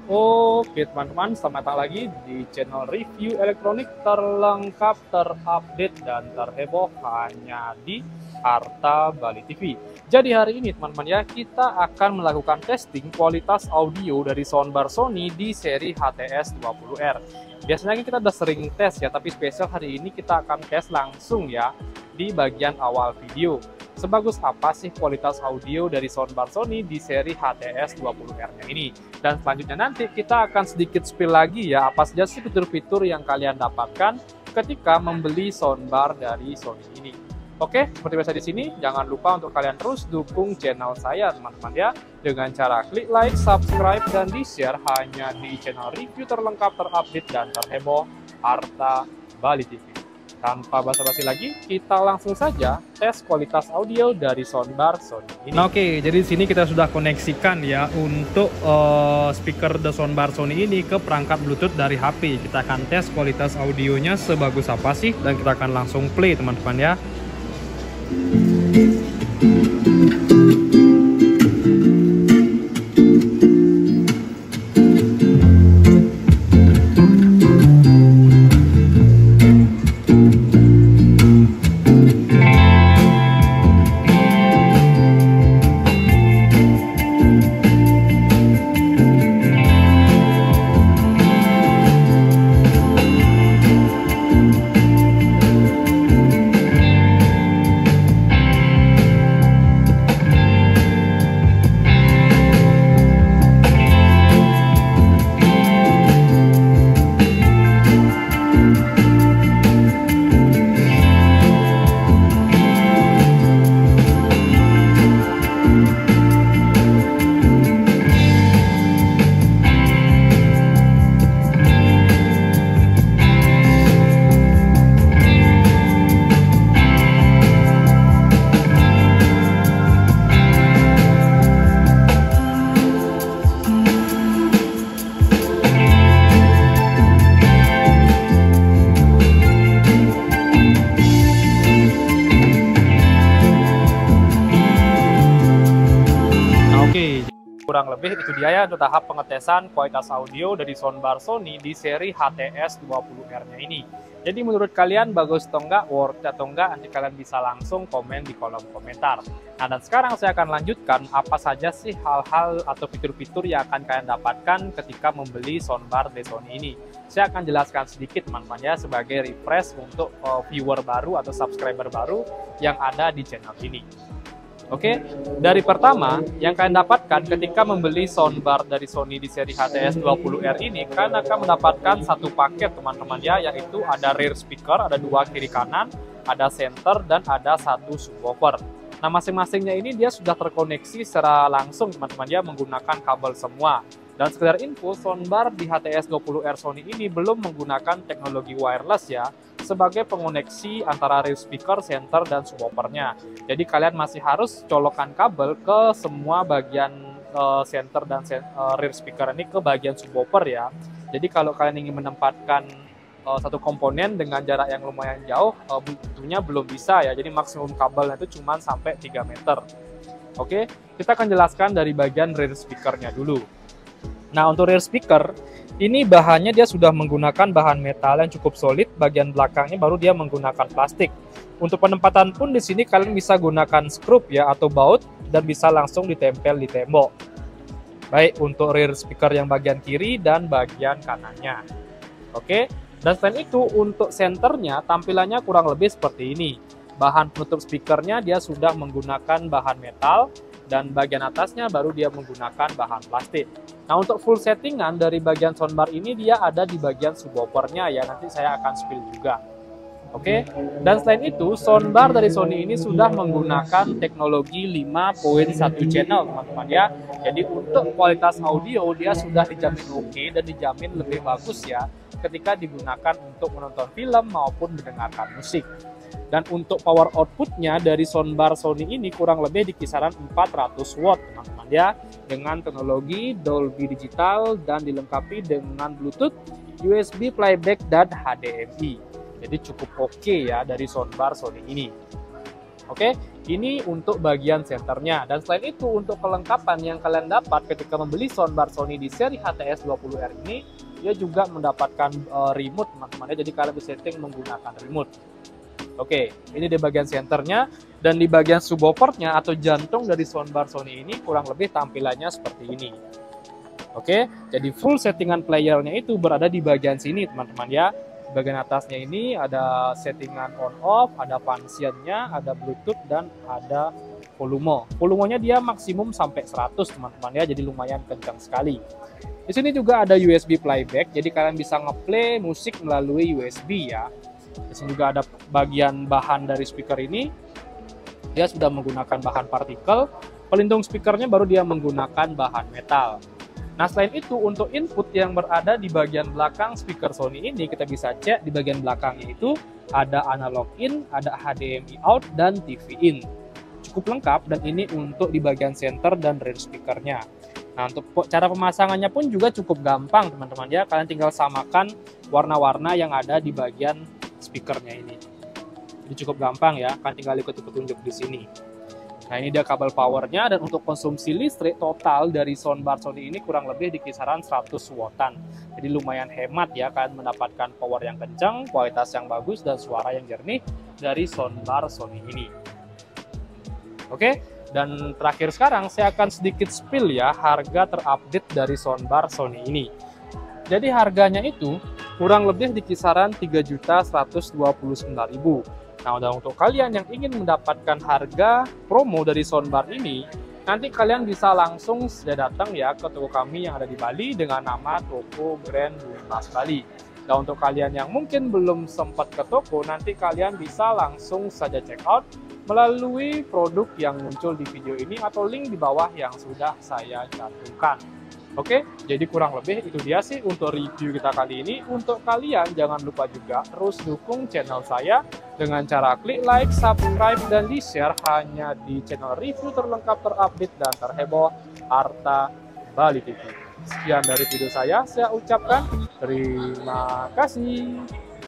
Oke teman-teman, selamat datang lagi di channel review elektronik terlengkap, terupdate, dan terheboh hanya di Arta Bali TV. Jadi hari ini teman-teman ya, kita akan melakukan testing kualitas audio dari soundbar Sony di seri HTS20R. Biasanya kita udah sering tes ya, tapi spesial hari ini kita akan tes langsung ya di bagian awal video. Sebagus apa sih kualitas audio dari soundbar Sony di seri HTS20R-nya ini? Dan selanjutnya nanti kita akan sedikit spill lagi ya, apa saja sih fitur-fitur yang kalian dapatkan ketika membeli soundbar dari Sony ini. Oke, seperti biasa di sini, jangan lupa untuk kalian terus dukung channel saya teman-teman ya, dengan cara klik like, subscribe, dan di-share hanya di channel review terlengkap, terupdate, dan terheboh Arta Bali TV. Tanpa basa-basi lagi, kita langsung saja tes kualitas audio dari soundbar Sony ini. Nah, oke, jadi di sini kita sudah koneksikan ya untuk speaker the soundbar Sony ini ke perangkat Bluetooth dari HP. Kita akan tes kualitas audionya sebagus apa sih, dan kita akan langsung play teman-teman ya. Kurang lebih itu dia ya untuk tahap pengetesan kualitas audio dari soundbar Sony di seri HTS20R-nya ini. Jadi menurut kalian bagus atau enggak, worth atau enggak, nanti kalian bisa langsung komen di kolom komentar. Nah, dan sekarang saya akan lanjutkan apa saja sih hal-hal atau fitur-fitur yang akan kalian dapatkan ketika membeli soundbar dari Sony ini. Saya akan jelaskan sedikit teman-teman ya sebagai refresh untuk viewer baru atau subscriber baru yang ada di channel ini. Oke, dari pertama yang kalian dapatkan ketika membeli soundbar dari Sony di seri HTS20R ini, kalian akan mendapatkan satu paket teman-teman ya, yaitu ada rear speaker, ada dua kiri kanan, ada center, dan ada satu subwoofer. Nah, masing-masingnya ini dia sudah terkoneksi secara langsung teman-teman ya, menggunakan kabel semua. Dan sekedar info, soundbar di HTS20R Sony ini belum menggunakan teknologi wireless ya, sebagai pengoneksi antara rear speaker, center, dan subwoofernya. Jadi kalian masih harus colokkan kabel ke semua bagian center dan rear speaker ini ke bagian subwoofer ya. Jadi kalau kalian ingin menempatkan satu komponen dengan jarak yang lumayan jauh, tentunya belum bisa ya. Jadi maksimum kabelnya itu cuma sampai 3 meter. Oke, kita akan jelaskan dari bagian rear speakernya dulu. Nah, untuk rear speaker, ini bahannya dia sudah menggunakan bahan metal yang cukup solid, bagian belakangnya baru dia menggunakan plastik. Untuk penempatan pun di sini kalian bisa gunakan skrup ya atau baut dan bisa langsung ditempel di tembok. Baik untuk rear speaker yang bagian kiri dan bagian kanannya. Oke, dan selain itu untuk senternya tampilannya kurang lebih seperti ini. Bahan penutup speakernya dia sudah menggunakan bahan metal, dan bagian atasnya baru dia menggunakan bahan plastik. Nah, untuk full settingan dari bagian soundbar ini dia ada di bagian subwoofernya ya, nanti saya akan spill juga. Oke, dan selain itu soundbar dari Sony ini sudah menggunakan teknologi 5.1 channel teman-teman ya. Jadi untuk kualitas audio dia sudah dijamin oke dan dijamin lebih bagus ya ketika digunakan untuk menonton film maupun mendengarkan musik. Dan untuk power outputnya dari soundbar Sony ini kurang lebih di kisaran 400 watt teman-teman ya, dengan teknologi Dolby Digital dan dilengkapi dengan Bluetooth, USB playback, dan HDMI. Jadi cukup oke ya dari soundbar Sony ini. Oke, ini untuk bagian senternya. Dan selain itu, untuk kelengkapan yang kalian dapat ketika membeli soundbar Sony di seri HTS 20R ini, dia juga mendapatkan remote teman-teman ya. Jadi kalian bisa setting menggunakan remote. Oke, ini di bagian senternya. Dan di bagian subwoofernya atau jantung dari soundbar Sony ini kurang lebih tampilannya seperti ini. Oke, jadi full settingan playernya itu berada di bagian sini teman-teman ya. Bagian atasnya ini ada settingan on off, ada functionnya, ada Bluetooth, dan ada volume. Volumenya dia maksimum sampai 100 teman-teman ya, jadi lumayan kencang sekali. Di sini juga ada USB playback, jadi kalian bisa ngeplay musik melalui USB ya. Di sini juga ada bagian bahan dari speaker ini, dia sudah menggunakan bahan partikel. Pelindung speakernya baru dia menggunakan bahan metal. Nah, selain itu, untuk input yang berada di bagian belakang speaker Sony ini, kita bisa cek di bagian belakangnya itu ada analog in, ada HDMI out, dan TV in. Cukup lengkap, dan ini untuk di bagian center dan rear speakernya. Nah, untuk cara pemasangannya pun juga cukup gampang, teman-teman ya. Kalian tinggal samakan warna-warna yang ada di bagian speakernya ini. Jadi cukup gampang ya, kalian tinggal ikuti petunjuk di sini. Nah, ini dia kabel powernya, dan untuk konsumsi listrik total dari soundbar Sony ini kurang lebih di kisaran 100 wattan. Jadi lumayan hemat ya, kalian mendapatkan power yang kencang, kualitas yang bagus, dan suara yang jernih dari soundbar Sony ini. Oke, dan terakhir sekarang saya akan sedikit spill ya harga terupdate dari soundbar Sony ini. Jadi harganya itu kurang lebih di kisaran 3.129.000. Nah, untuk kalian yang ingin mendapatkan harga promo dari soundbar ini, nanti kalian bisa langsung saja datang ya ke toko kami yang ada di Bali dengan nama Toko Grand Mas Bali. Nah, untuk kalian yang mungkin belum sempat ke toko, nanti kalian bisa langsung saja check out melalui produk yang muncul di video ini atau link di bawah yang sudah saya cantumkan. Oke, jadi kurang lebih itu dia sih untuk review kita kali ini. Untuk kalian jangan lupa juga terus dukung channel saya dengan cara klik like, subscribe, dan di-share hanya di channel review terlengkap, terupdate, dan terheboh Arta Bali TV. Sekian dari video saya ucapkan terima kasih.